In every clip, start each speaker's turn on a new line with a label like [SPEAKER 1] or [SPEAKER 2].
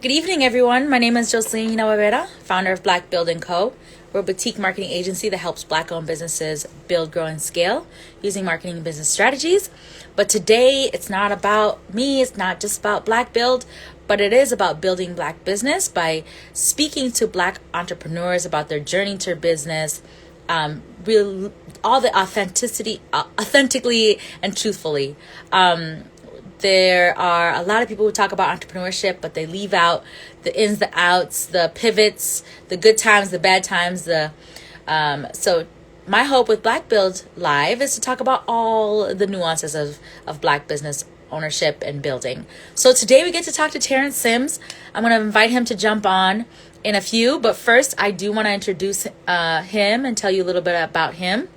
[SPEAKER 1] Good evening, everyone. My name is Jocelyn Rivera, founder of BlkBld & Co. We're a boutique marketing agency that helps Black-owned businesses build, grow, and scale using marketing and business strategies. But today, it's not about me. It's not just about BlkBld, but it is about building Black business by speaking to Black entrepreneurs about their journey to business, all the authentically and truthfully. There are a lot of people who talk about entrepreneurship, but they leave out the ins, the outs, the pivots, the good times, the bad times. So my hope with BlkBld Live is to talk about all the nuances of Black business ownership and building. So today we get to talk to Terrance Sims. I'm going to invite him to jump on in a few, but first I do want to introduce him and tell you a little bit about him.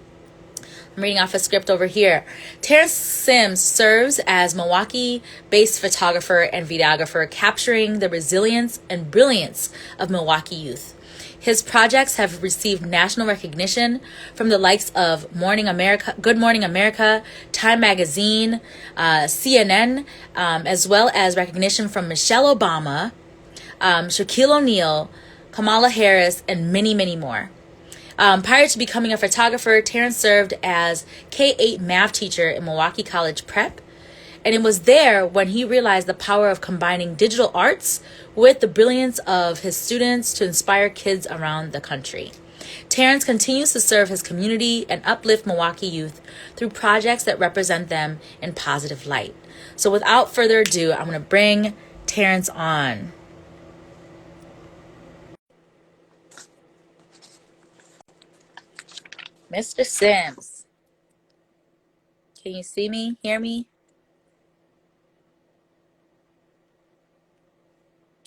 [SPEAKER 1] I'm reading off a script over here. Terrance Sims serves as Milwaukee-based photographer and videographer, capturing the resilience and brilliance of Milwaukee youth. His projects have received national recognition from the likes of Good Morning America, Time Magazine, CNN, as well as recognition from Michelle Obama, Shaquille O'Neal, Kamala Harris, and many, many more. Prior to becoming a photographer, Terrance served as K-8 math teacher in Milwaukee College Prep. And it was there when he realized the power of combining digital arts with the brilliance of his students to inspire kids around the country. Terrance continues to serve his community and uplift Milwaukee youth through projects that represent them in positive light. So without further ado, I'm going to bring Terrance on. Mr. Sims, can you see me, hear me?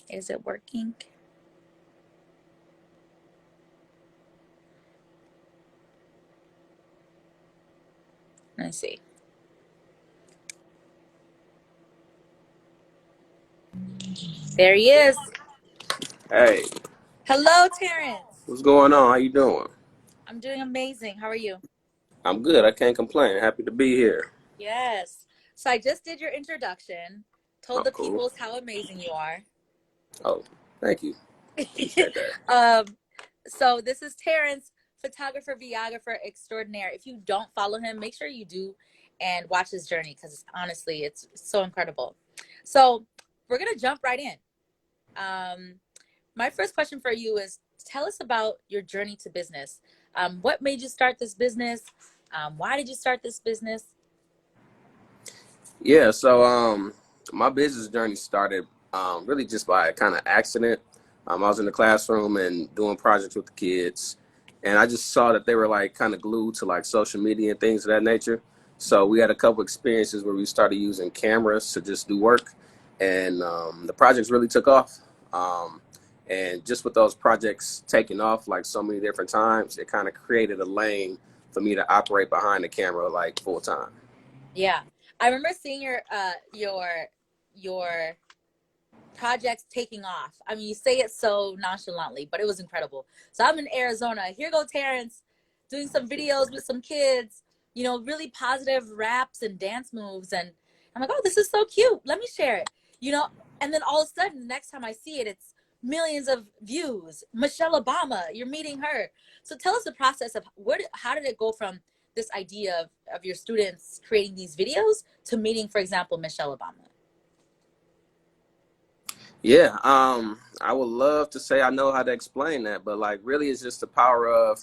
[SPEAKER 1] Is it working? Let me see. There he is.
[SPEAKER 2] Hey,
[SPEAKER 1] Hello, Terrance.
[SPEAKER 2] what's going on? How you doing?
[SPEAKER 1] I'm doing amazing. How are you?
[SPEAKER 2] I'm good. I can't complain. Happy to be here.
[SPEAKER 1] Yes. So I just did your introduction, told
[SPEAKER 2] Oh,
[SPEAKER 1] the
[SPEAKER 2] cool.
[SPEAKER 1] peoples how amazing you are.
[SPEAKER 2] Oh, thank you. Appreciate that.
[SPEAKER 1] um, so this is Terrance, photographer, videographer extraordinaire. If you don't follow him, make sure you do and watch his journey because honestly, it's so incredible. So we're gonna jump right in. My first question for you is tell us about your journey to business. What made you start this business? Why did you start this business?
[SPEAKER 2] Yeah, my business journey started really just by kind of accident. I was in the classroom and doing projects with the kids, and I just saw that they were like kind of glued to like social media and things of that nature. So we had a couple experiences where we started using cameras to just do work, and the projects really took off. And just with those projects taking off like so many different times, it kind of created a lane for me to operate behind the camera like full time.
[SPEAKER 1] Yeah, I remember seeing your projects taking off. I mean, you say it so nonchalantly, but it was incredible. So I'm in Arizona. Here go Terrance doing some videos with some kids, really positive raps and dance moves. And I'm like, oh, this is so cute. Let me share it, And then all of a sudden, the next time I see it, it's millions of views. Michelle Obama, you're meeting her. So tell us the process of how did it go from this idea of your students creating these videos to meeting, for example, Michelle Obama?
[SPEAKER 2] Yeah, I would love to say I know how to explain that, but like really it's just the power of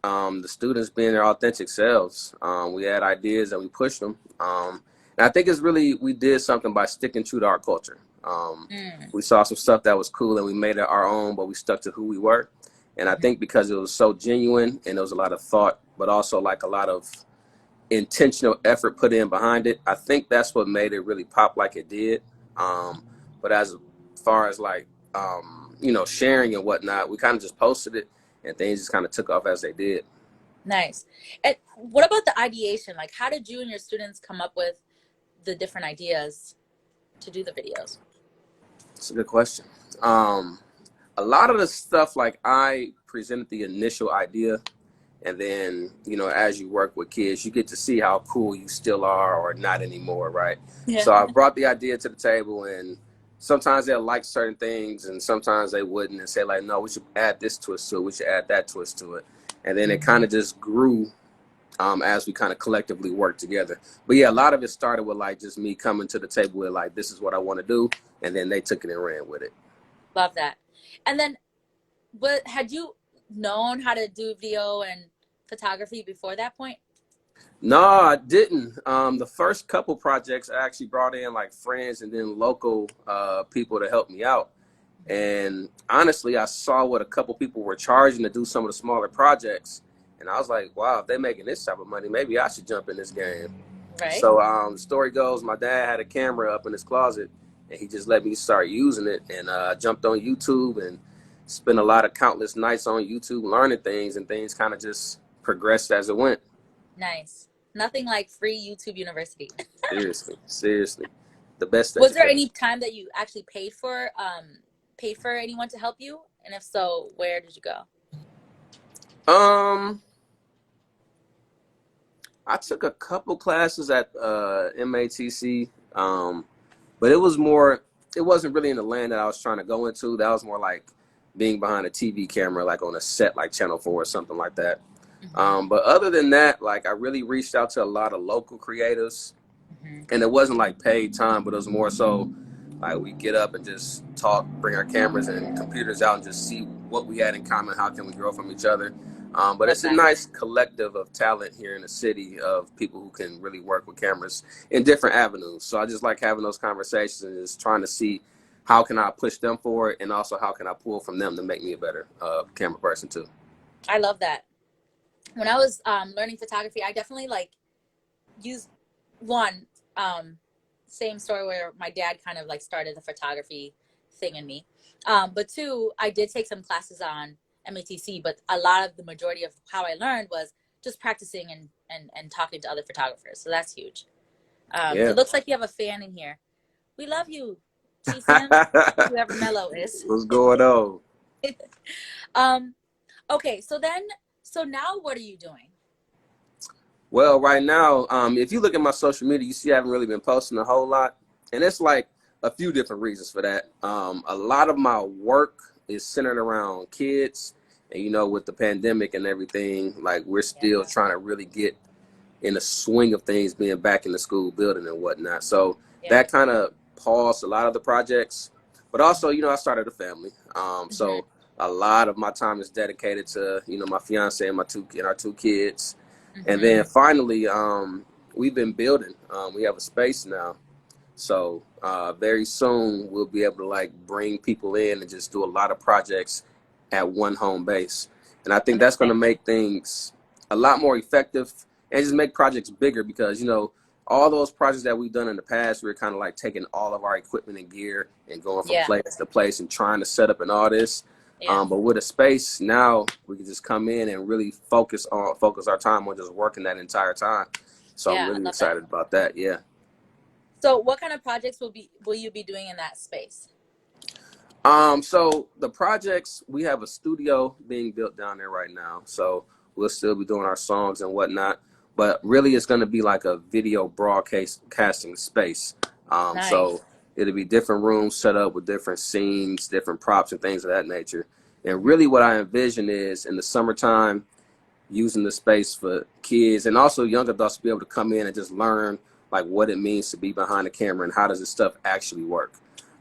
[SPEAKER 2] the students being their authentic selves. We had ideas and we pushed them. And I think it's really, we did something by sticking true to our culture. We saw some stuff that was cool and we made it our own, but we stuck to who we were. And I think because it was so genuine and there was a lot of thought, but also like a lot of intentional effort put in behind it, I think that's what made it really pop like it did. But as far as like, sharing and whatnot, we kind of just posted it and things just kind of took off as they did.
[SPEAKER 1] Nice. And what about the ideation? Like, how did you and your students come up with the different ideas to do the videos?
[SPEAKER 2] It's a good question. A lot of the stuff, like I presented the initial idea, and then, as you work with kids, you get to see how cool you still are or not anymore, right?
[SPEAKER 1] Yeah.
[SPEAKER 2] So I brought the idea to the table and sometimes they'll like certain things and sometimes they wouldn't, and say like, no, we should add this twist to it, we should add that twist to it. And then it kind
[SPEAKER 1] Hmm.
[SPEAKER 2] of just grew as we kind of collectively worked together. But yeah, a lot of it started with like just me coming to the table with like, this is what I want to do, and then they took it and ran with it.
[SPEAKER 1] Love that. And then, what had you known how to do video and photography before that point?
[SPEAKER 2] No, I didn't. The first couple projects I actually brought in like friends and then local people to help me out. And honestly, I saw what a couple people were charging to do some of the smaller projects, and I was like, wow, if they're making this type of money, maybe I should jump in this game.
[SPEAKER 1] Right.
[SPEAKER 2] So the story goes, my dad had a camera up in his closet, and he just let me start using it, and jumped on YouTube and spent a lot of countless nights on YouTube learning things, and things kind of just progressed as it went.
[SPEAKER 1] Nice. Nothing like free YouTube University.
[SPEAKER 2] Seriously, seriously, the best
[SPEAKER 1] Was there
[SPEAKER 2] education.
[SPEAKER 1] any time that you actually paid for anyone to help you? And if so, where did you go?
[SPEAKER 2] Um, I took a couple classes at MATC, but it was more. It wasn't really in the land that I was trying to go into. That was more like being behind a TV camera, like on a set, like Channel 4 or something like that.
[SPEAKER 1] Hmm.
[SPEAKER 2] But other than that, like I really reached out to a lot of local creatives,
[SPEAKER 1] Hmm.
[SPEAKER 2] and it wasn't like paid time, but it was more so like we get up and just talk, bring our cameras and computers out, and just see what we had in common. How can we grow from each other? But
[SPEAKER 1] Love
[SPEAKER 2] it's a
[SPEAKER 1] that.
[SPEAKER 2] nice collective of talent here in the city of people who can really work with cameras in different avenues. So I just like having those conversations and just trying to see how can I push them forward, and also how can I pull from them to make me a better camera person too.
[SPEAKER 1] I love that. When I was learning photography, I definitely like used one same story where my dad kind of like started the photography thing in me. But two, I did take some classes on MATC, but a lot of the majority of how I learned was just practicing and talking to other photographers. So that's huge.
[SPEAKER 2] Yeah.
[SPEAKER 1] It looks like you have a fan in here. We love you, G Fan, whoever Mello is.
[SPEAKER 2] What's going on?
[SPEAKER 1] um, okay, so now what are you doing?
[SPEAKER 2] Well, right now, if you look at my social media, you see I haven't really been posting a whole lot. And it's like a few different reasons for that. A lot of my work is centered around kids. And, with the pandemic and everything, like we're
[SPEAKER 1] Yeah,
[SPEAKER 2] still trying to really get in the swing of things, being back in the school building and whatnot. So
[SPEAKER 1] yeah.
[SPEAKER 2] that kind of paused a lot of the projects. But also, I started a family.
[SPEAKER 1] Hmm.
[SPEAKER 2] So a lot of my time is dedicated to, my fiance and our two kids. And
[SPEAKER 1] Hmm.
[SPEAKER 2] then finally, we've been building. We have a space now, so very soon we'll be able to like bring people in and just do a lot of projects at one home base. And I think that's going to
[SPEAKER 1] Amazing.
[SPEAKER 2] make things a lot more effective and just make projects bigger, because all those projects that we've done in the past, we were kind of like taking all of our equipment and gear and going from
[SPEAKER 1] Yeah,
[SPEAKER 2] place to place and trying to set up and all this.
[SPEAKER 1] yeah,
[SPEAKER 2] But with a space now, we can just come in and really focus our time on just working that entire time. So I'm
[SPEAKER 1] yeah. I
[SPEAKER 2] really
[SPEAKER 1] love that.
[SPEAKER 2] excited about that. Yeah.
[SPEAKER 1] So, what kind of projects will you be doing in that space?
[SPEAKER 2] So the projects, we have a studio being built down there right now. So we'll still be doing our songs and whatnot, but really it's going to be like a video broadcasting space. So
[SPEAKER 1] Nice.
[SPEAKER 2] it'll be different rooms set up with different scenes, different props and things of that nature. And
[SPEAKER 1] Hmm.
[SPEAKER 2] really what I envision is in the summertime, using the space for kids and also young adults to be able to come in and just learn like what it means to be behind the camera and how does this stuff actually work.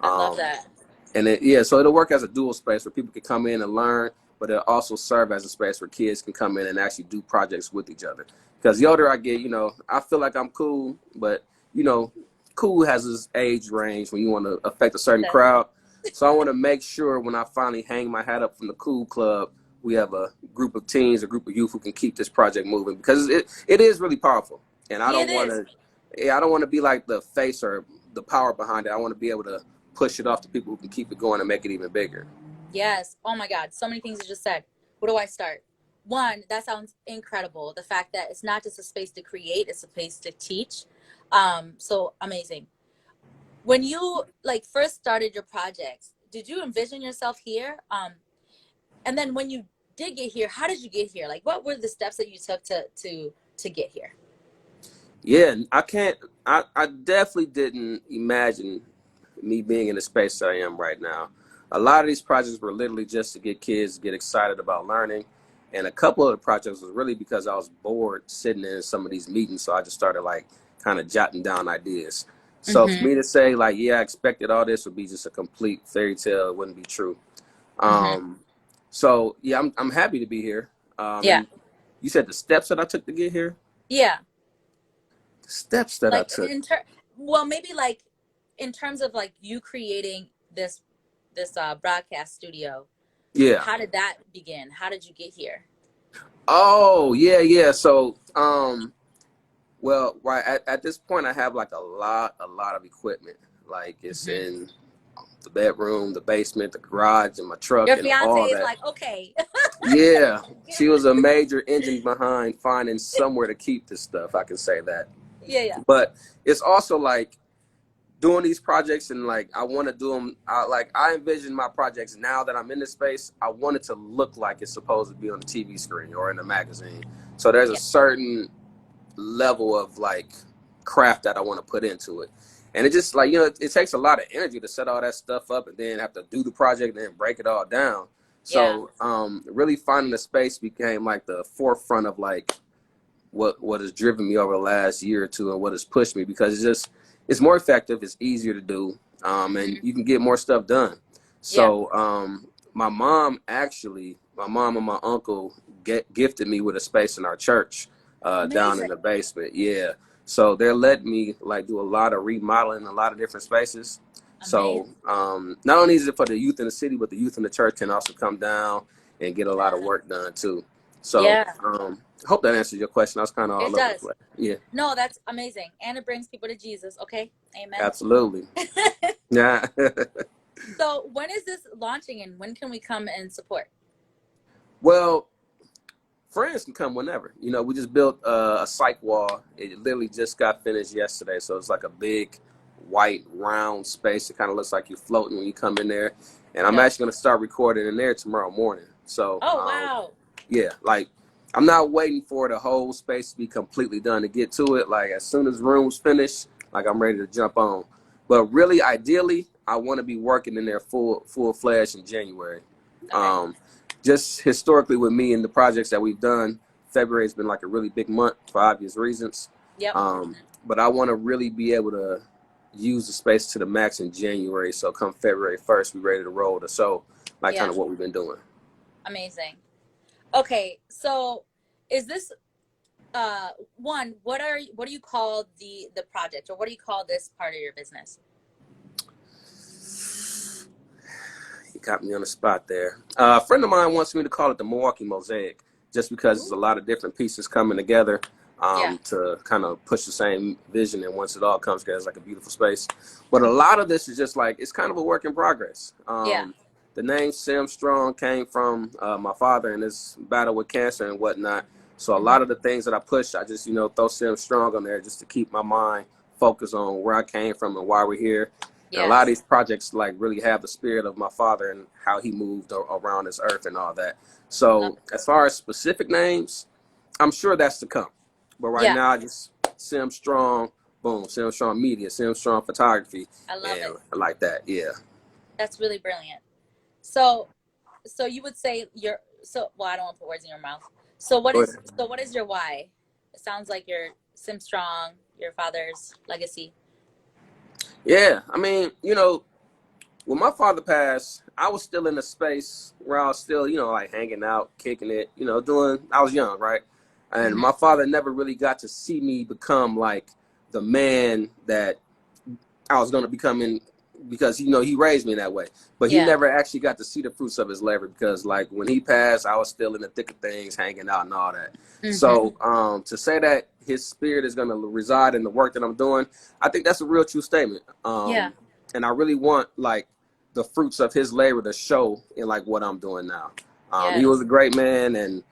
[SPEAKER 1] I love
[SPEAKER 2] Um,
[SPEAKER 1] that.
[SPEAKER 2] and yeah, so it'll work as a dual space where people can come in and learn, but it'll also serve as a space where kids can come in and actually do projects with each other. Because the older I get, I feel like I'm cool, but you know, cool has this age range when you want to affect a certain
[SPEAKER 1] That-
[SPEAKER 2] crowd. So I want to make sure when I finally hang my hat up from the cool club, we have a group of teens, a group of youth who can keep this project moving, because it is really powerful. And I
[SPEAKER 1] Yeah,
[SPEAKER 2] don't
[SPEAKER 1] it
[SPEAKER 2] want
[SPEAKER 1] is.
[SPEAKER 2] to, yeah, I don't want to be like the face or the power behind it. I want to be able to push it off to people who can keep it going and make it even bigger.
[SPEAKER 1] Yes. Oh my God. So many things you just said. Where do I start? One, that sounds incredible. The fact that it's not just a space to create, it's a place to teach. So amazing. When you like first started your projects, did you envision yourself here? And then when you did get here, how did you get here? Like, what were the steps that you took to get here?
[SPEAKER 2] Yeah, I can't. I definitely didn't imagine me being in the space that I am right now. A lot of these projects were literally just to get kids to get excited about learning. And a couple of the projects was really because I was bored sitting in some of these meetings. So I just started like kind of jotting down ideas. So for
[SPEAKER 1] Mm-hmm.
[SPEAKER 2] me to say like, yeah, I expected all this would be just a complete fairy tale, it wouldn't be true.
[SPEAKER 1] Mm-hmm.
[SPEAKER 2] So yeah, I'm happy to be here.
[SPEAKER 1] Yeah.
[SPEAKER 2] And you said the steps that I took to get here?
[SPEAKER 1] Yeah.
[SPEAKER 2] The steps that I
[SPEAKER 1] Like
[SPEAKER 2] took.
[SPEAKER 1] well, maybe like in terms of like you creating this broadcast studio,
[SPEAKER 2] Yeah.
[SPEAKER 1] how did that begin? How did you get here?
[SPEAKER 2] Oh, yeah, yeah. So, well, right at this point, I have like a lot of equipment. Like it's
[SPEAKER 1] Mm-hmm.
[SPEAKER 2] in the bedroom, the basement, the garage, and my truck,
[SPEAKER 1] Your
[SPEAKER 2] and
[SPEAKER 1] fiance
[SPEAKER 2] all
[SPEAKER 1] is
[SPEAKER 2] that.
[SPEAKER 1] like, okay.
[SPEAKER 2] Yeah, she was a major engine behind finding somewhere to keep this stuff. I can say that.
[SPEAKER 1] Yeah, yeah.
[SPEAKER 2] But it's also like doing these projects and like I want to do them. I envision my projects now that I'm in this space. I want it to look like it's supposed to be on the TV screen or in a magazine. So there's a
[SPEAKER 1] Yeah.
[SPEAKER 2] certain level of like craft that I want to put into it. And it just like, it takes a lot of energy to set all that stuff up and then have to do the project and then break it all down.
[SPEAKER 1] Yeah.
[SPEAKER 2] So really finding the space became like the forefront of like what has driven me over the last year or two and what has pushed me because it's more effective, it's easier to do, and
[SPEAKER 1] Mm-hmm.
[SPEAKER 2] you can get more stuff done.
[SPEAKER 1] Yeah.
[SPEAKER 2] So my mom and my uncle gifted me with a space in our church down in
[SPEAKER 1] Amazing.
[SPEAKER 2] the basement. Yeah. So they're letting me like do a lot of remodeling in a lot of different spaces.
[SPEAKER 1] Amazing.
[SPEAKER 2] So not only is it for the youth in the city, but the youth in the church can also come down and get a lot of
[SPEAKER 1] Yeah.
[SPEAKER 2] work done too. So
[SPEAKER 1] Yeah.
[SPEAKER 2] I hope that answers your question. I was kind of
[SPEAKER 1] It
[SPEAKER 2] all over the
[SPEAKER 1] does.
[SPEAKER 2] place. Yeah,
[SPEAKER 1] No, that's amazing. And it brings people to Jesus. Okay. Amen.
[SPEAKER 2] absolutely. Yeah.
[SPEAKER 1] So when is this launching and when can we come and support?
[SPEAKER 2] Well, friends can come whenever. We just built a psych wall. It literally just got finished yesterday. So it's like a big white round space. It kind of looks like you're floating when you come in there. And I'm
[SPEAKER 1] Dope.
[SPEAKER 2] actually going to start recording in there tomorrow morning. So
[SPEAKER 1] Oh, wow.
[SPEAKER 2] yeah, like I'm not waiting for the whole space to be completely done to get to it. Like as soon as room's finished, like I'm ready to jump on. But really, ideally, I want to be working in there full fledged in January.
[SPEAKER 1] Okay.
[SPEAKER 2] Um, just historically with me and the projects that we've done, February has been like a really big month for obvious reasons.
[SPEAKER 1] Yep.
[SPEAKER 2] But I want to really be able to use the space to the max in January. So come February 1st, we're ready to roll to show like kind
[SPEAKER 1] Yeah.
[SPEAKER 2] of what we've been doing.
[SPEAKER 1] Amazing. Okay. So is this one, what do you call the project or what do you call this part of your business?
[SPEAKER 2] You got me on the spot there. A friend of mine wants me to call it the Milwaukee Mosaic, just because
[SPEAKER 1] Ooh.
[SPEAKER 2] there's a lot of different pieces coming together
[SPEAKER 1] Yeah.
[SPEAKER 2] to kind of push the same vision. And once it all comes together, it's like a beautiful space. But a lot of this is just like, it's kind of a work in progress.
[SPEAKER 1] Yeah.
[SPEAKER 2] The name Sim Strong came from my father and his battle with cancer and whatnot. So a lot
[SPEAKER 1] Mm-hmm.
[SPEAKER 2] of the things that I push, I just, throw Sim Strong on there just to keep my mind focused on where I came from and why we're here. And a lot of
[SPEAKER 1] Yes.
[SPEAKER 2] these projects like really have the spirit of my father and how he moved around this earth and all that.
[SPEAKER 1] Love
[SPEAKER 2] So
[SPEAKER 1] it.
[SPEAKER 2] as far as specific names, I'm sure that's to come. But right
[SPEAKER 1] Yeah.
[SPEAKER 2] now, I just Sim Strong, boom, Sim Strong Media, Sim Strong Photography,
[SPEAKER 1] I love
[SPEAKER 2] and
[SPEAKER 1] it.
[SPEAKER 2] like that. Yeah.
[SPEAKER 1] That's really brilliant. So you would say well, I don't want to put words in your mouth. So
[SPEAKER 2] Go ahead.
[SPEAKER 1] what is your why? It sounds like you're Sim Strong, your father's legacy.
[SPEAKER 2] Yeah. I mean, when my father passed, I was still in a space where I was still, like hanging out, kicking it, I was young, right? And
[SPEAKER 1] Mm-hmm.
[SPEAKER 2] my father never really got to see me become like the man that I was going to become in because, he raised me that way. But he
[SPEAKER 1] Yeah.
[SPEAKER 2] never actually got to see the fruits of his labor because, like, when he passed, I was still in the thick of things, hanging out and all that.
[SPEAKER 1] Mm-hmm.
[SPEAKER 2] So to say that his spirit is going to reside in the work that I'm doing, I think that's a real true statement.
[SPEAKER 1] Yeah.
[SPEAKER 2] And I really want, like, the fruits of his labor to show in, like, what I'm doing now. He was
[SPEAKER 1] Yes.
[SPEAKER 2] a great man, and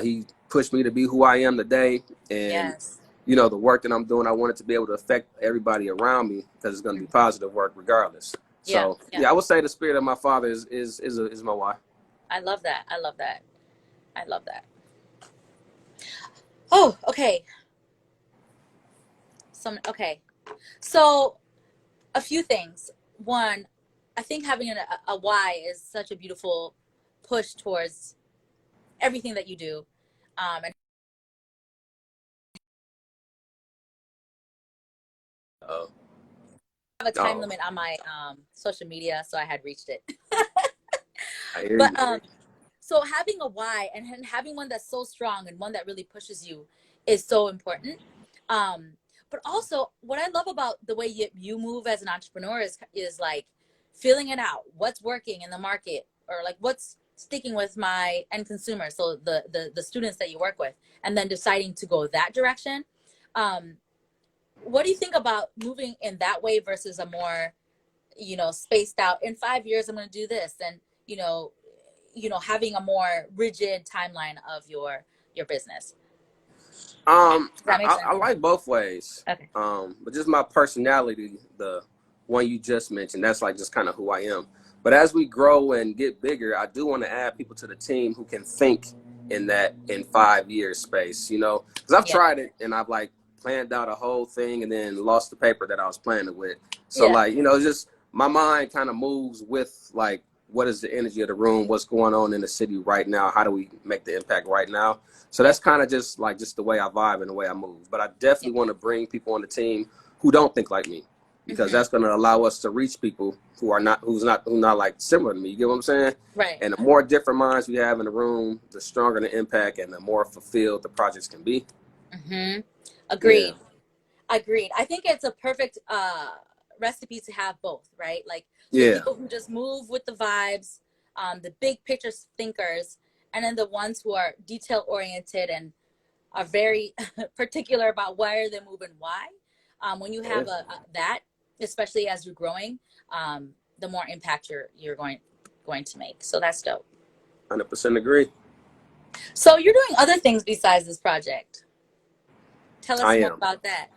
[SPEAKER 2] he pushed me to be who I am today. And
[SPEAKER 1] Yes.
[SPEAKER 2] the work that I'm doing, I want it to be able to affect everybody around me because it's going to be positive work regardless.
[SPEAKER 1] Yeah.
[SPEAKER 2] So
[SPEAKER 1] Yeah.
[SPEAKER 2] yeah, I would say the spirit of my father is my why.
[SPEAKER 1] I love that. I love that. I love that. Oh, okay. Okay. So a few things. one, I think having a why is such a beautiful push towards everything that you do. And
[SPEAKER 2] Oh,
[SPEAKER 1] I have a time
[SPEAKER 2] oh,
[SPEAKER 1] limit on my social media, so I had reached it.
[SPEAKER 2] I hear
[SPEAKER 1] But
[SPEAKER 2] you.
[SPEAKER 1] so having a why and having one that's so strong and one that really pushes you is so important. Um, but also, what I love about the way you move as an entrepreneur is like feeling it out. What's working in the market, or like what's sticking with my end consumer. So the students that you work with, and then deciding to go that direction. Um, what do you think about moving in that way versus a more, spaced out, in 5 years I'm going to do this, and you know having a more rigid timeline of your business? Does that make
[SPEAKER 2] I
[SPEAKER 1] sense?
[SPEAKER 2] like both ways.
[SPEAKER 1] Okay.
[SPEAKER 2] But just my personality, the one you just mentioned, that's like just kind of who I am. But as we grow and get bigger, I do want to add people to the team who can think in that in 5 years space, because I've
[SPEAKER 1] Yeah.
[SPEAKER 2] tried it and I've like planned out a whole thing and then lost the paper that I was planning with. So
[SPEAKER 1] Yeah.
[SPEAKER 2] like, just my mind kind of moves with like, what is the energy of the room? What's going on in the city right now? How do we make the impact right now? So that's kind of just the way I vibe and the way I move. But I
[SPEAKER 1] Yeah.
[SPEAKER 2] definitely want to bring people on the team who don't think like me, because
[SPEAKER 1] Hmm.
[SPEAKER 2] that's going to allow us to reach people who not like similar to me. You get what I'm saying?
[SPEAKER 1] Right.
[SPEAKER 2] And the more different minds we have in the room, the stronger the impact and the more fulfilled the projects can be.
[SPEAKER 1] Hmm.
[SPEAKER 2] Yeah,
[SPEAKER 1] Agreed. Agreed. I think it's a perfect recipe to have both, right? Like the
[SPEAKER 2] yeah,
[SPEAKER 1] people who just move with the vibes, the big picture thinkers, and then the ones who are detail oriented and are very particular about where they move and why. When you
[SPEAKER 2] yeah,
[SPEAKER 1] have that, especially as you're growing, the more impact you're going to make. So that's dope.
[SPEAKER 2] 100% agree.
[SPEAKER 1] So you're doing other things besides this project. Tell
[SPEAKER 2] I
[SPEAKER 1] us more
[SPEAKER 2] am.
[SPEAKER 1] about that.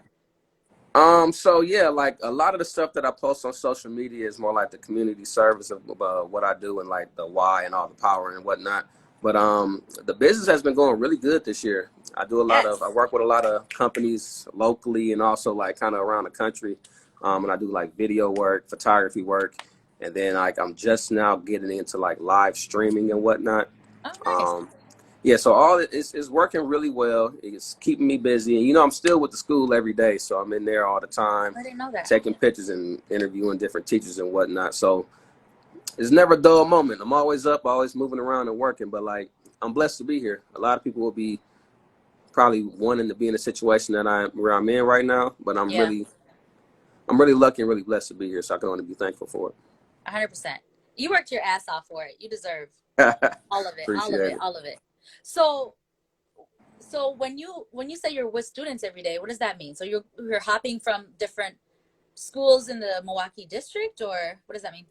[SPEAKER 2] So yeah, like a lot of the stuff that I post on social media is more like the community service of what I do and like the why and all the power and whatnot. But the business has been going really good this year. I
[SPEAKER 1] Yes.
[SPEAKER 2] work with a lot of companies locally and also like kind of around the country. And I do like video work, photography work, and then like I'm just now getting into like live streaming and whatnot.
[SPEAKER 1] Oh, nice.
[SPEAKER 2] Um, yeah, so all it is working really well. It's keeping me busy, and I'm still with the school every day, so I'm in there all the time,
[SPEAKER 1] I didn't know that.
[SPEAKER 2] taking pictures and interviewing different teachers and whatnot. So it's never a dull moment. I'm always up, always moving around and working. But like, I'm blessed to be here. A lot of people will be probably wanting to be in a situation that where I'm in right now, but
[SPEAKER 1] Yeah,
[SPEAKER 2] I'm really lucky and really blessed to be here. So I can only be thankful for
[SPEAKER 1] 100%. You worked your ass off for it. You deserve
[SPEAKER 2] it.
[SPEAKER 1] all of it, all of
[SPEAKER 2] Appreciate
[SPEAKER 1] it,
[SPEAKER 2] it.
[SPEAKER 1] all of it. So, so when you say you're with students every day, what does that mean? So you're hopping from different schools in the Milwaukee district, or what does that mean?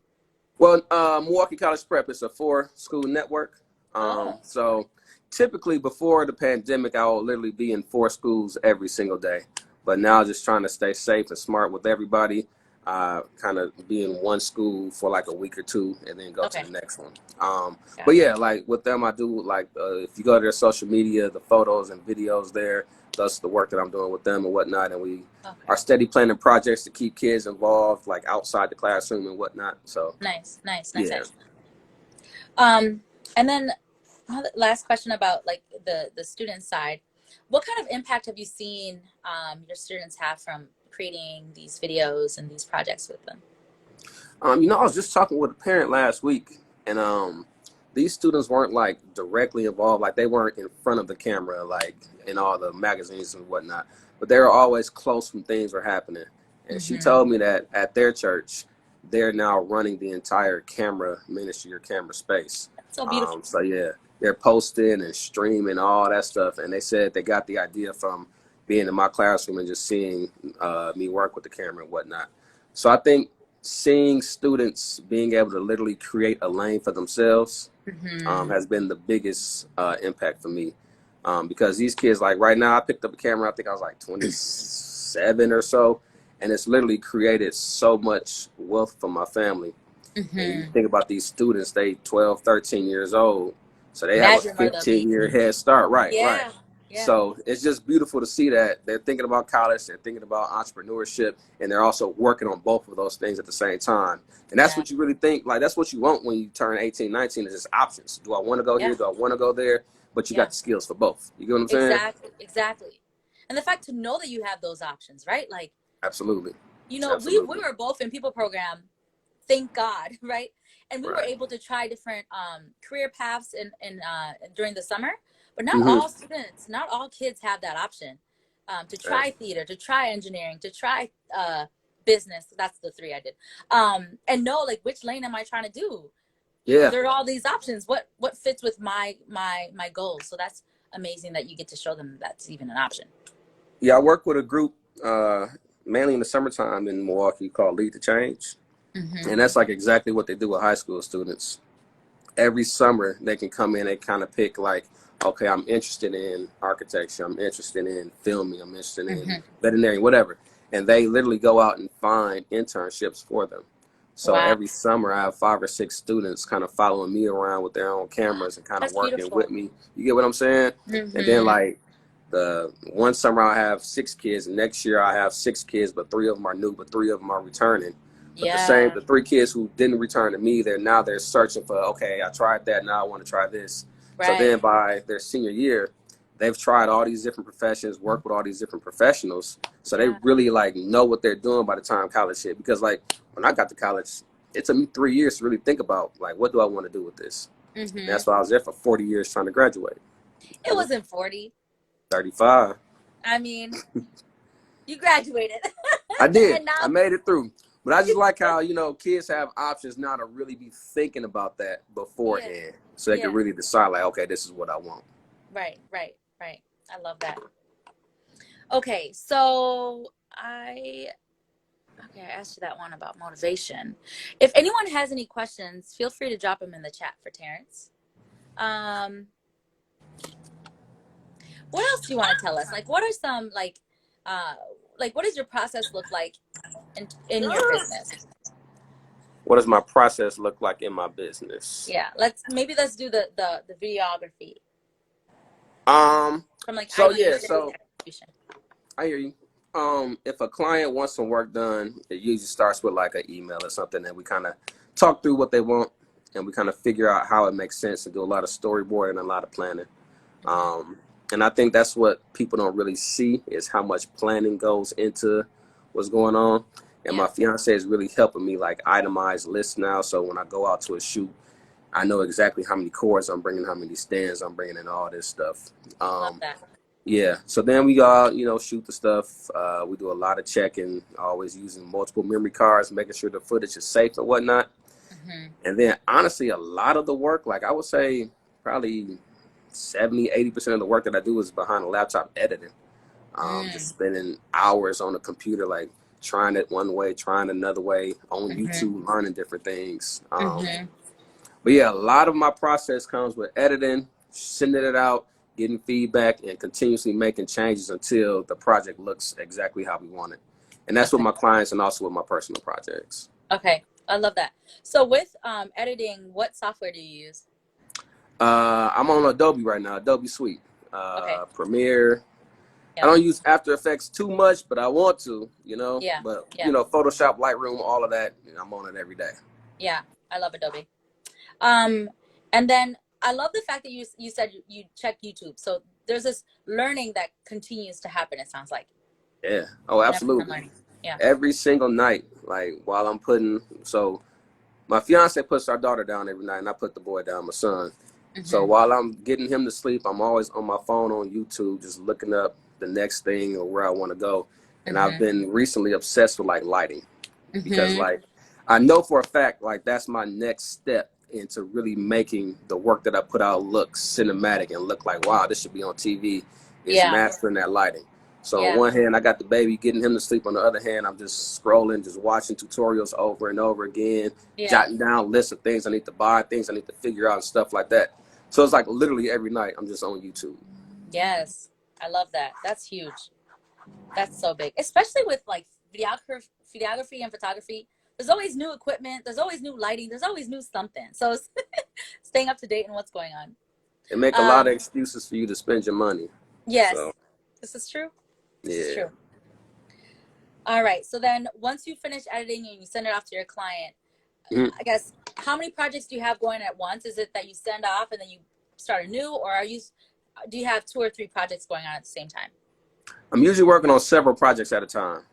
[SPEAKER 2] Well, Milwaukee College Prep is a 4-school network.
[SPEAKER 1] Oh,
[SPEAKER 2] So typically before the pandemic, I would literally be in 4 schools every single day. But now just trying to stay safe and smart with everybody, kind of be in one school for like a week or two and then go to
[SPEAKER 1] okay,
[SPEAKER 2] the next one. But
[SPEAKER 1] gotcha.
[SPEAKER 2] yeah, like with them, I do like if you go to their social media, the photos and videos there, that's the work that I'm doing with them and whatnot. And we
[SPEAKER 1] Okay,
[SPEAKER 2] are steady planning projects to keep kids involved, like outside the classroom and whatnot. So
[SPEAKER 1] nice, nice, nice,
[SPEAKER 2] yeah.
[SPEAKER 1] nice. Um, and then last question about like the student side. What kind of impact have you seen your students have from creating these videos and these projects with them?
[SPEAKER 2] I was just talking with a parent last week, and these students weren't like directly involved, like they weren't in front of the camera, like in all the magazines and whatnot, but they were always close when things were happening. And she
[SPEAKER 1] Mm-hmm.
[SPEAKER 2] told me that at their church, they're now running the entire camera ministry or camera space.
[SPEAKER 1] So beautiful.
[SPEAKER 2] So yeah, they're posting and streaming all that stuff, and they said they got the idea from being in my classroom and just seeing me work with the camera and whatnot. So I think seeing students being able to literally create a lane for themselves
[SPEAKER 1] Mm-hmm.
[SPEAKER 2] has been the biggest impact for me. Because these kids, like right now, I picked up a camera, I think I was like 27 or so, and it's literally created so much wealth for my family. And you
[SPEAKER 1] Mm-hmm.
[SPEAKER 2] think about these students, they 12, 13 years old, so they have a
[SPEAKER 1] Imagine where they'll be.
[SPEAKER 2] 15-year head start. Right, right.
[SPEAKER 1] Yeah, Yeah.
[SPEAKER 2] So it's just beautiful to see that they're thinking about college, they're thinking about entrepreneurship, and they're also working on both of those things at the same time. And that's
[SPEAKER 1] Yeah.
[SPEAKER 2] what you really think, like that's what you want when you turn 18, 19 is just options. Do I want to go
[SPEAKER 1] Yeah.
[SPEAKER 2] here? Do I want to go there? But you
[SPEAKER 1] Yeah.
[SPEAKER 2] got the skills for both. You get what I'm saying?
[SPEAKER 1] Exactly. Exactly. And the fact to know that you have those options, right? Like,
[SPEAKER 2] Absolutely.
[SPEAKER 1] we
[SPEAKER 2] Absolutely.
[SPEAKER 1] were both in people program, thank God, right? And we were
[SPEAKER 2] Right.
[SPEAKER 1] able to try different career paths in during the summer, but not
[SPEAKER 2] Mm-hmm.
[SPEAKER 1] all students, not all kids have that option to
[SPEAKER 2] Yeah.
[SPEAKER 1] try theater, to try engineering, to try business. That's the three I did, and know like which lane am I trying to do?
[SPEAKER 2] Yeah.
[SPEAKER 1] There are all these options. What fits with my goals? So that's amazing that you get to show them that's even an option.
[SPEAKER 2] Yeah, I work with a group mainly in the summertime in Milwaukee called Lead to Change.
[SPEAKER 1] Mm-hmm.
[SPEAKER 2] And that's like exactly what they do with high school students. Every summer they can come in and kind of pick like, okay, I'm interested in architecture, I'm interested in filming, I'm interested in
[SPEAKER 1] Mm-hmm.
[SPEAKER 2] veterinary, whatever. And they literally go out and find internships for them. So
[SPEAKER 1] Wow,
[SPEAKER 2] every summer I have 5 or 6 students kind of following me around with their own cameras and kind of
[SPEAKER 1] that's
[SPEAKER 2] working with
[SPEAKER 1] beautiful.
[SPEAKER 2] me. You get what I'm saying? And then
[SPEAKER 1] Mm-hmm.
[SPEAKER 2] like the one summer I have 6 kids, and next year I have 6 kids, but 3 of them are new, but 3 of them are returning. But
[SPEAKER 1] Yeah.
[SPEAKER 2] the 3 kids who didn't return to me, they're searching for, okay, I tried that, now I want to try this. So then
[SPEAKER 1] Right.
[SPEAKER 2] by their senior year, they've tried all these different professions, worked with all these different professionals. So they
[SPEAKER 1] Yeah.
[SPEAKER 2] really like know what they're doing by the time college hit. Because like when I got to college, it took me 3 years to really think about like what do I want to do with this. And
[SPEAKER 1] Mm-hmm.
[SPEAKER 2] that's why I was there for 40 years trying to graduate.
[SPEAKER 1] It wasn't 40.
[SPEAKER 2] 35.
[SPEAKER 1] I mean, you graduated.
[SPEAKER 2] I did.
[SPEAKER 1] And
[SPEAKER 2] I
[SPEAKER 1] now
[SPEAKER 2] made it through. But I just
[SPEAKER 1] you
[SPEAKER 2] like how, kids have options now to really be thinking about that
[SPEAKER 1] yeah.
[SPEAKER 2] beforehand. So they can
[SPEAKER 1] Yeah.
[SPEAKER 2] really decide like, okay, this is what I want.
[SPEAKER 1] Right, right, right. I love that. Okay, so I asked you that one about motivation. If anyone has any questions, feel free to drop them in the chat for Terrance. Um, what else do you want to tell us? Like, what are some uh, what does your process look like in your business?
[SPEAKER 2] What does my process look like in my business?
[SPEAKER 1] Yeah, let's do the videography
[SPEAKER 2] Um,
[SPEAKER 1] from like
[SPEAKER 2] so yeah,
[SPEAKER 1] ideation
[SPEAKER 2] so
[SPEAKER 1] to execution.
[SPEAKER 2] I hear you. If a client wants some work done, it usually starts with like an email or something, and we kind of talk through what they want, and we kind of figure out how it makes sense and do a lot of storyboarding and a lot of planning.
[SPEAKER 1] Mm-hmm.
[SPEAKER 2] Um, and I think that's what people don't really see is how much planning goes into what's going on. And
[SPEAKER 1] Yeah,
[SPEAKER 2] my fiance is really helping me like itemize lists now. So when I go out to a shoot, I know exactly how many cords I'm bringing, how many stands I'm bringing, and all this stuff.
[SPEAKER 1] love
[SPEAKER 2] Um,
[SPEAKER 1] that.
[SPEAKER 2] yeah. So then we all, shoot the stuff. We do a lot of checking, always using multiple memory cards, making sure the footage is safe and whatnot.
[SPEAKER 1] Mm-hmm.
[SPEAKER 2] And then honestly, a lot of the work, like I would say probably 70, 80% of the work that I do is behind a laptop editing. Just
[SPEAKER 1] Mm.
[SPEAKER 2] spending hours on the computer, like trying it one way, trying another way on
[SPEAKER 1] Mm-hmm.
[SPEAKER 2] YouTube, learning different things.
[SPEAKER 1] Mm-hmm.
[SPEAKER 2] But yeah, a lot of my process comes with editing, sending it out, getting feedback, and continuously making changes until the project looks exactly how we want it. And that's with
[SPEAKER 1] Okay.
[SPEAKER 2] my clients and also with my personal projects.
[SPEAKER 1] Okay. I love that. So with editing, what software do you use?
[SPEAKER 2] I'm on Adobe right now, Adobe Suite,
[SPEAKER 1] Okay.
[SPEAKER 2] Premiere. I
[SPEAKER 1] Yeah.
[SPEAKER 2] don't use After Effects too much, but I want to,
[SPEAKER 1] Yeah.
[SPEAKER 2] But,
[SPEAKER 1] Yeah.
[SPEAKER 2] Photoshop, Lightroom, all of that, I'm on it every day.
[SPEAKER 1] Yeah. I love Adobe. Um, and then I love the fact that you said you check YouTube. So there's this learning that continues to happen. It sounds like
[SPEAKER 2] Yeah. Oh,
[SPEAKER 1] you're never done
[SPEAKER 2] absolutely.
[SPEAKER 1] learning. Yeah.
[SPEAKER 2] Every single night, like while I'm so my fiance puts our daughter down every night, and I put the boy down, my son. So
[SPEAKER 1] Mm-hmm.
[SPEAKER 2] while I'm getting him to sleep, I'm always on my phone on YouTube, just looking up the next thing or where I want to go. And I've
[SPEAKER 1] Mm-hmm.
[SPEAKER 2] been recently obsessed with like lighting because
[SPEAKER 1] Mm-hmm.
[SPEAKER 2] like I know for a fact like that's my next step into really making the work that I put out look cinematic and look like, wow, this should be on TV, is
[SPEAKER 1] Yeah.
[SPEAKER 2] mastering that lighting. So on
[SPEAKER 1] Yeah.
[SPEAKER 2] one hand, I got the baby, getting him to sleep. On the other hand, I'm just scrolling, just watching tutorials over and over again,
[SPEAKER 1] Yeah.
[SPEAKER 2] jotting down lists of things I need to buy, things I need to figure out and stuff like that. So it's like literally every night I'm just on YouTube.
[SPEAKER 1] Yes. I love that. That's huge. That's so big, especially with like videography and photography. There's always new equipment. There's always new lighting. There's always new something. So staying up to date in what's going on.
[SPEAKER 2] They make a lot of excuses for you to spend your money.
[SPEAKER 1] Yes,
[SPEAKER 2] So
[SPEAKER 1] this is true. This is
[SPEAKER 2] yeah.
[SPEAKER 1] true. All right. So then once you finish editing and you send it off to your client,
[SPEAKER 2] Mhm.
[SPEAKER 1] I guess, how many projects do you have going at once? Is it that you send off and then you start a new, or do you have two or three projects going on at the same time?
[SPEAKER 2] I'm usually working on several projects at a time.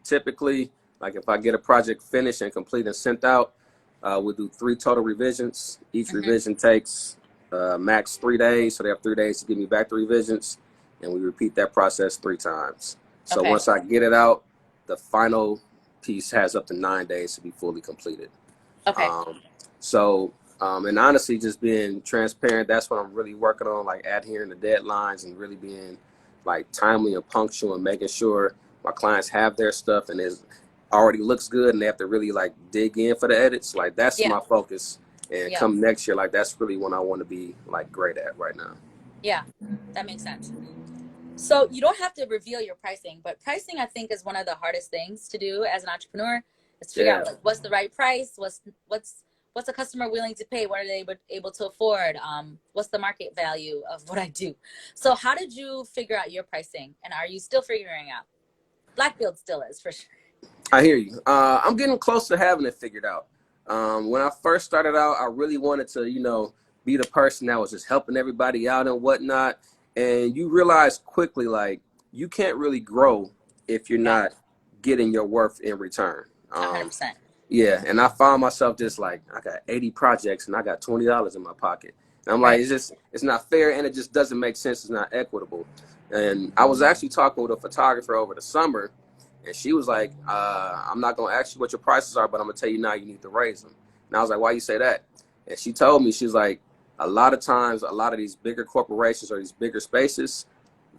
[SPEAKER 2] Typically, like if I get a project finished and complete and sent out, we'll do 3 total revisions. Each
[SPEAKER 1] Mm-hmm.
[SPEAKER 2] revision takes max 3 days, so they have 3 days to give me back the revisions, and we repeat that process 3 times. So
[SPEAKER 1] Okay.
[SPEAKER 2] once I get it out, the final piece has up to 9 days to be fully completed.
[SPEAKER 1] Okay.
[SPEAKER 2] Um, and honestly, just being transparent, that's what I'm really working on, like adhering to deadlines and really being like timely and punctual and making sure my clients have their stuff and it already looks good and they have to really like dig in for the edits. Like that's
[SPEAKER 1] Yeah.
[SPEAKER 2] my focus. And
[SPEAKER 1] Yeah.
[SPEAKER 2] come next year, like that's really what I want to be like great at right now.
[SPEAKER 1] Yeah. That makes sense. So you don't have to reveal your pricing, but pricing I think is one of the hardest things to do as an entrepreneur is to figure out
[SPEAKER 2] Yeah.
[SPEAKER 1] like what's the right price, what's a customer willing to pay, what are they able to afford, what's the market value of what I do. So how did you figure out your pricing, and are you still figuring out? BlkBld still is for sure.
[SPEAKER 2] I hear you. I'm getting close to having it figured out. When I first started out, I really wanted to, be the person that was just helping everybody out and whatnot. And you realize quickly, like, you can't really grow if you're
[SPEAKER 1] Yeah,
[SPEAKER 2] not getting your worth in return.
[SPEAKER 1] 100%.
[SPEAKER 2] Yeah, and I found myself just like I got 80 projects and I got $20 in my pocket. And I'm like,
[SPEAKER 1] Right.
[SPEAKER 2] it's not fair and it just doesn't make sense. It's not equitable. And I was actually talking with a photographer over the summer, and she was like, I'm not gonna ask you what your prices are, but I'm gonna tell you now you need to raise them. And I was like, why you say that? And she told me, she's like, a lot of times, a lot of these bigger corporations or these bigger spaces,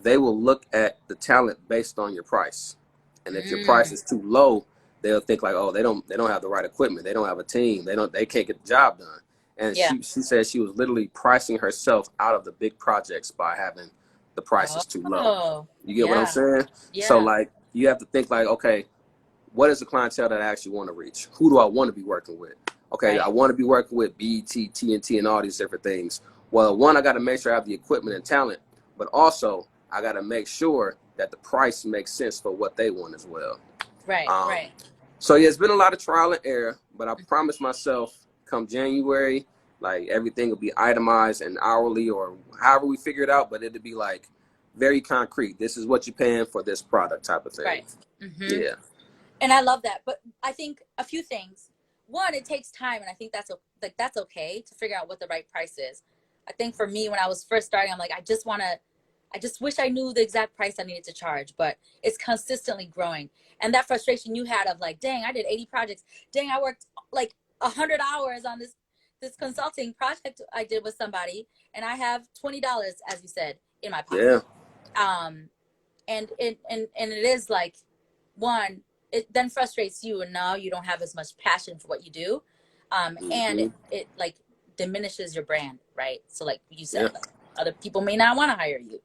[SPEAKER 2] they will look at the talent based on your price. And if your price
[SPEAKER 1] Mm,
[SPEAKER 2] is too low, they'll think like, oh, they don't have the right equipment, they don't have a team, they can't get the job done. And
[SPEAKER 1] yeah.
[SPEAKER 2] she said she was literally pricing herself out of the big projects by having the prices too low.
[SPEAKER 1] Oh,
[SPEAKER 2] You get what I'm
[SPEAKER 1] yeah.
[SPEAKER 2] saying? So
[SPEAKER 1] Yeah.
[SPEAKER 2] like you have to think like, okay, what is the clientele that I actually want to reach? Who do I want to be working with? Okay, I
[SPEAKER 1] Right.
[SPEAKER 2] want to be working with BET, TNT, and all these different things. Well, one, I got to make sure I have the equipment and talent, but also I got to make sure that the price makes sense for what they want as well.
[SPEAKER 1] Right.
[SPEAKER 2] Um,
[SPEAKER 1] Right.
[SPEAKER 2] so yeah, it's been a lot of trial and error, but I promised myself come January, like everything will be itemized and hourly or however we figure it out, but it'll be like very concrete. This is what you're paying for this product type of thing.
[SPEAKER 1] Right. Mm-hmm.
[SPEAKER 2] Yeah.
[SPEAKER 1] And I love that. But I think a few things. One, it takes time, and I think that's okay to figure out what the right price is. I think for me, when I was first starting, I'm like, I just wish I knew the exact price I needed to charge. But it's consistently growing, and that frustration you had of like, dang, I did 80 projects. Dang, I worked like 100 hours on this consulting project I did with somebody, and I have $20, as you said, in my
[SPEAKER 2] Yeah.
[SPEAKER 1] pocket. Um, and it is like, one, it then frustrates you, and now you don't have as much passion for what you do, and
[SPEAKER 2] Hmm.
[SPEAKER 1] it like diminishes your brand, right? So like you
[SPEAKER 2] Yeah.
[SPEAKER 1] said, like other people may not want to hire you,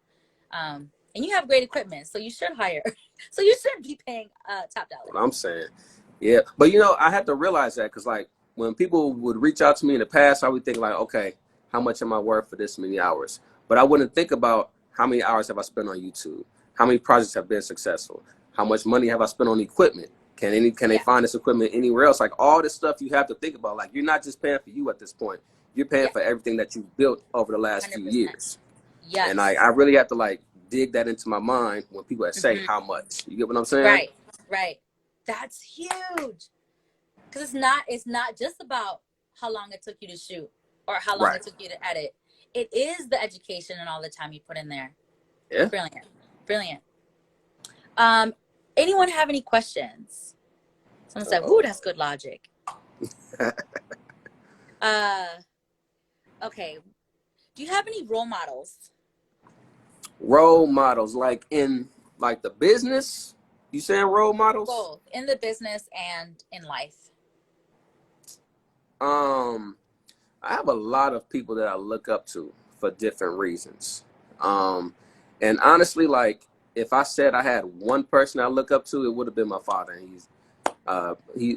[SPEAKER 1] and you have great equipment, so you should hire. So you should be paying top dollar.
[SPEAKER 2] What I'm saying. Yeah. But I had to realize that because like when people would reach out to me in the past, I would think like, okay, how much am I worth for this many hours? But I wouldn't think about how many hours have I spent on YouTube? How many projects have been successful? How much money have I spent on equipment? Can they
[SPEAKER 1] Yeah.
[SPEAKER 2] find this equipment anywhere else? Like all this stuff you have to think about. Like you're not just paying for you at this point. You're paying
[SPEAKER 1] Yeah.
[SPEAKER 2] for everything that you've built over the last few
[SPEAKER 1] 100%.
[SPEAKER 2] years. And
[SPEAKER 1] Yes.
[SPEAKER 2] I really have to like dig that into my mind when people say
[SPEAKER 1] Hmm.
[SPEAKER 2] how much. You get what I'm saying?
[SPEAKER 1] Right. Right. That's huge. Because it's not just about how long it took you to shoot or how long
[SPEAKER 2] Right.
[SPEAKER 1] it took you to edit. It is the education and all the time you put in there.
[SPEAKER 2] Yeah.
[SPEAKER 1] Brilliant. Brilliant. Um, anyone have any questions? Someone said, "Ooh,
[SPEAKER 2] Uh-oh.
[SPEAKER 1] that's good logic." Uh, okay. Do you have any role models?
[SPEAKER 2] Role models, like in like the business. You saying role models?
[SPEAKER 1] Both in the business and in life.
[SPEAKER 2] Um, I have a lot of people that I look up to for different reasons. Um, and honestly, like if I said I had one person I look up to, it would have been my father. And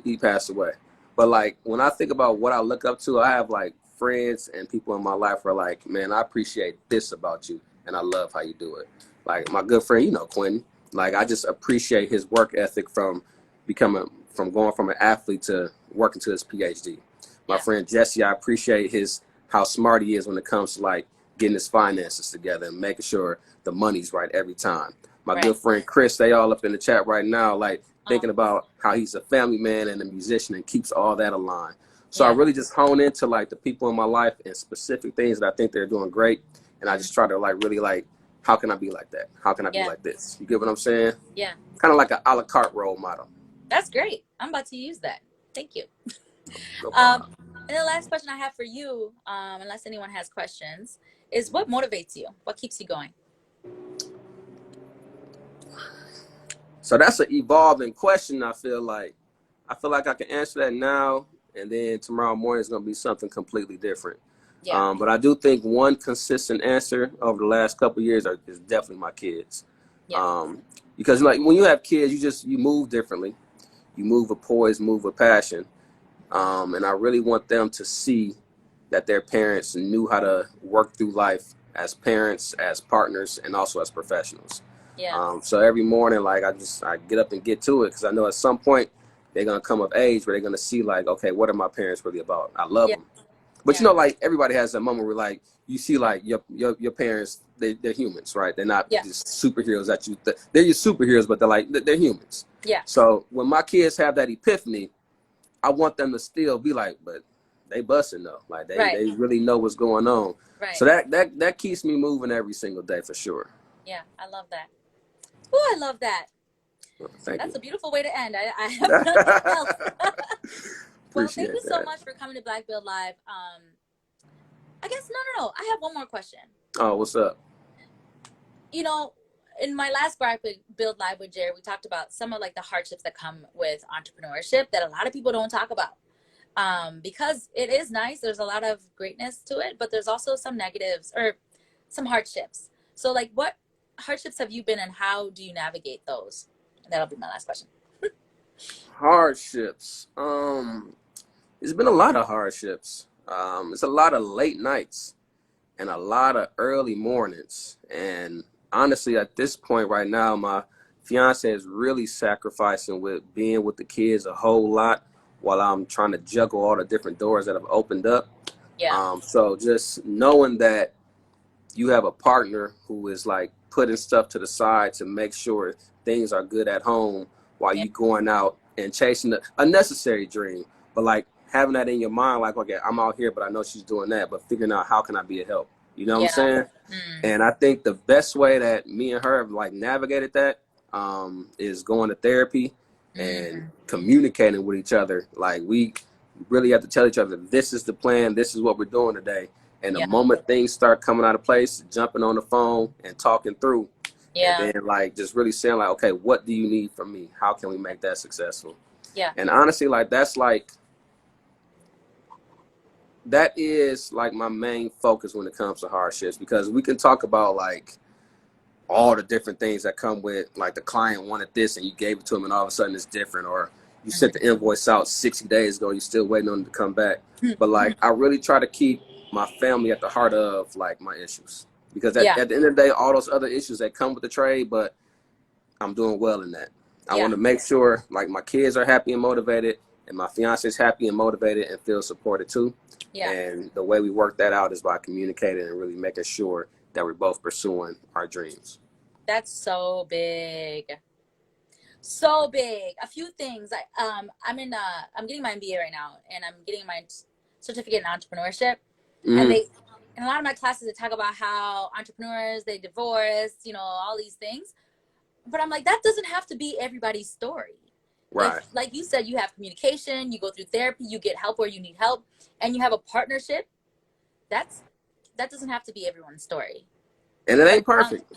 [SPEAKER 2] he passed away. But like when I think about what I look up to, I have like friends and people in my life who are like, man, I appreciate this about you. and I love how you do it. Like my good friend, Quentin. Like I just appreciate his work ethic from going from an athlete to working to his PhD. My
[SPEAKER 1] Yeah.
[SPEAKER 2] friend Jesse, I appreciate how smart he is when it comes to like getting his finances together and making sure the money's right every time. My
[SPEAKER 1] Right.
[SPEAKER 2] good friend Chris, they all up in the chat right now, like thinking
[SPEAKER 1] Um,
[SPEAKER 2] about how he's a family man and a musician and keeps all that aligned. So I
[SPEAKER 1] yeah.
[SPEAKER 2] really just hone into like the people in my life and specific things that I think they're doing great. And I
[SPEAKER 1] Mm.
[SPEAKER 2] just try to like really like, how can I be like that? How can I be
[SPEAKER 1] Yeah.
[SPEAKER 2] like this? You get what I'm saying?
[SPEAKER 1] Yeah.
[SPEAKER 2] Kind of like an a la carte role model.
[SPEAKER 1] That's great. I'm about to use that. Thank you.
[SPEAKER 2] No
[SPEAKER 1] Um,
[SPEAKER 2] problem.
[SPEAKER 1] and the last question I have for you, unless anyone has questions, is what motivates you? What keeps you going?
[SPEAKER 2] So that's an evolving question. I feel like I can answer that now, and then tomorrow morning is going to be something completely different.
[SPEAKER 1] Yeah.
[SPEAKER 2] But I do think one consistent answer over the last couple of years is definitely my kids.
[SPEAKER 1] Yeah.
[SPEAKER 2] Because like when you have kids, you move differently. You move with poise, move with passion. And I really want them to see that their parents knew how to work through life as parents, as partners, and also as professionals.
[SPEAKER 1] Yeah.
[SPEAKER 2] So every morning, like I get up and get to it because I know at some point they're gonna come of age where they're gonna see like, okay, what are my parents really about? I love
[SPEAKER 1] Yeah.
[SPEAKER 2] them, but
[SPEAKER 1] Yeah.
[SPEAKER 2] like everybody has that moment where like you see like your parents, they're humans, right? They're not
[SPEAKER 1] Yeah.
[SPEAKER 2] just superheroes they're your superheroes, but they're humans.
[SPEAKER 1] Yeah.
[SPEAKER 2] So when my kids have that epiphany, I want them to still be like, but they busting though, like
[SPEAKER 1] Right.
[SPEAKER 2] they really know what's going on.
[SPEAKER 1] Right.
[SPEAKER 2] So that keeps me moving every single day for sure.
[SPEAKER 1] Yeah. I love that. Oh, I love that.
[SPEAKER 2] Thank
[SPEAKER 1] That's
[SPEAKER 2] you.
[SPEAKER 1] a beautiful way to end. I have nothing else. Well, thank you
[SPEAKER 2] Appreciate
[SPEAKER 1] so
[SPEAKER 2] that.
[SPEAKER 1] much for coming to BlkBld Live. I guess no. I have one more question.
[SPEAKER 2] Oh, what's up?
[SPEAKER 1] You know, in my last BlkBld Live with Jerry, we talked about some of like the hardships that come with entrepreneurship that a lot of people don't talk about. Because it is nice. There's a lot of greatness to it, but there's also some negatives or some hardships. So like what hardships have you been and how do you navigate those? And that'll be my last question.
[SPEAKER 2] Hardships. It's been a lot of hardships. It's a lot of late nights and a lot of early mornings. And honestly, at this point right now, my fiance is really sacrificing with being with the kids a whole lot while I'm trying to juggle all the different doors that have opened up.
[SPEAKER 1] Yeah.
[SPEAKER 2] So just knowing that you have a partner who is like putting stuff to the side to make sure things are good at home while
[SPEAKER 1] Yeah.
[SPEAKER 2] you going out and chasing a necessary dream, but like having that in your mind, like, okay, I'm out here, but I know she's doing that, but figuring out how can I be a help? You know what I'm
[SPEAKER 1] Yeah.
[SPEAKER 2] saying?
[SPEAKER 1] Mm.
[SPEAKER 2] And I think the best way that me and her have like navigated that is going to therapy and
[SPEAKER 1] Mm.
[SPEAKER 2] communicating with each other. Like we really have to tell each other, this is the plan, this is what we're doing today. And the
[SPEAKER 1] Yeah.
[SPEAKER 2] moment things start coming out of place, jumping on the phone and talking through, and
[SPEAKER 1] Yeah.
[SPEAKER 2] then like just really saying like, okay, what do you need from me? How can we make that successful?
[SPEAKER 1] Yeah.
[SPEAKER 2] And honestly, like that is like my main focus when it comes to hardships, because we can talk about like all the different things that come with like the client wanted this and you gave it to them and all of a sudden it's different, or you sent the invoice out 60 days ago, you're still waiting on it to come back. But like I really try to keep my family at the heart of like my issues, because
[SPEAKER 1] Yeah.
[SPEAKER 2] at the end of the day, all those other issues that come with the trade, but I'm doing well in that. I
[SPEAKER 1] Yeah.
[SPEAKER 2] want to make sure like my kids are happy and motivated, and my fiance is happy and motivated and feels supported too.
[SPEAKER 1] Yeah.
[SPEAKER 2] And the way we work that out is by communicating and really making sure that we're both pursuing our dreams.
[SPEAKER 1] That's so big. So big. A few things. I'm getting my MBA right now and I'm getting my certificate in entrepreneurship. And
[SPEAKER 2] Mm-hmm.
[SPEAKER 1] they in a lot of my classes they talk about how entrepreneurs, they divorce, all these things. But I'm like, that doesn't have to be everybody's story.
[SPEAKER 2] Right.
[SPEAKER 1] If, like you said, you have communication, you go through therapy, you get help where you need help, and you have a partnership, that doesn't have to be everyone's story.
[SPEAKER 2] And it ain't perfect.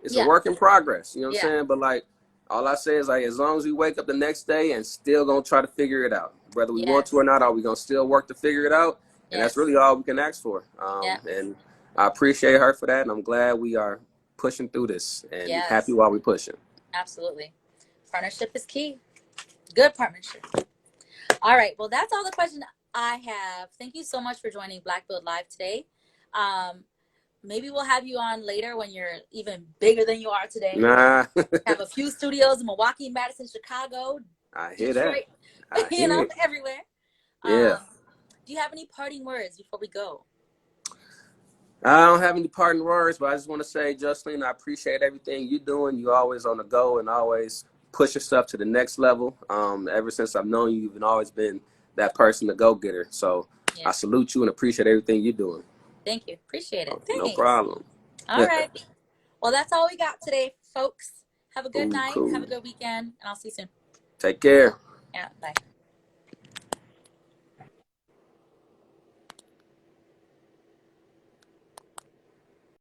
[SPEAKER 2] It's a
[SPEAKER 1] Yeah.
[SPEAKER 2] work in progress. You know what I'm
[SPEAKER 1] Yeah.
[SPEAKER 2] saying? But like all I say is like, as long as we wake up the next day and still gonna try to figure it out, whether we want to or
[SPEAKER 1] Yes.
[SPEAKER 2] not, are we gonna still work to figure it out? And that's
[SPEAKER 1] Yes.
[SPEAKER 2] really all we can ask for.
[SPEAKER 1] Yeah.
[SPEAKER 2] And I appreciate her for that, and I'm glad we are pushing through this and
[SPEAKER 1] Yes.
[SPEAKER 2] happy while we're pushing.
[SPEAKER 1] Absolutely. Partnership is key. Good partnership. All right. Well, that's all the questions I have. Thank you so much for joining BlkBld Live today. maybe we'll have you on later when you're even bigger than you are today.
[SPEAKER 2] Nah.
[SPEAKER 1] Have a few studios in Milwaukee, Madison, Chicago,
[SPEAKER 2] I hear that.
[SPEAKER 1] Detroit,
[SPEAKER 2] I hear it.
[SPEAKER 1] everywhere.
[SPEAKER 2] Yeah.
[SPEAKER 1] Do you have any parting words before we go?
[SPEAKER 2] I don't have any parting words, but I just want to say, Jocelyn, I appreciate everything you're doing. You're always on the go and always push yourself to the next level. Ever since I've known you, you've always been that person, the go-getter. So I salute you and appreciate everything you're doing.
[SPEAKER 1] Thank you. Appreciate it. Thanks.
[SPEAKER 2] No problem.
[SPEAKER 1] All right. Well, that's all we got today, folks. Have a good night.
[SPEAKER 2] Cool.
[SPEAKER 1] Have a good weekend, and I'll see you soon.
[SPEAKER 2] Take care.
[SPEAKER 1] Yeah, bye.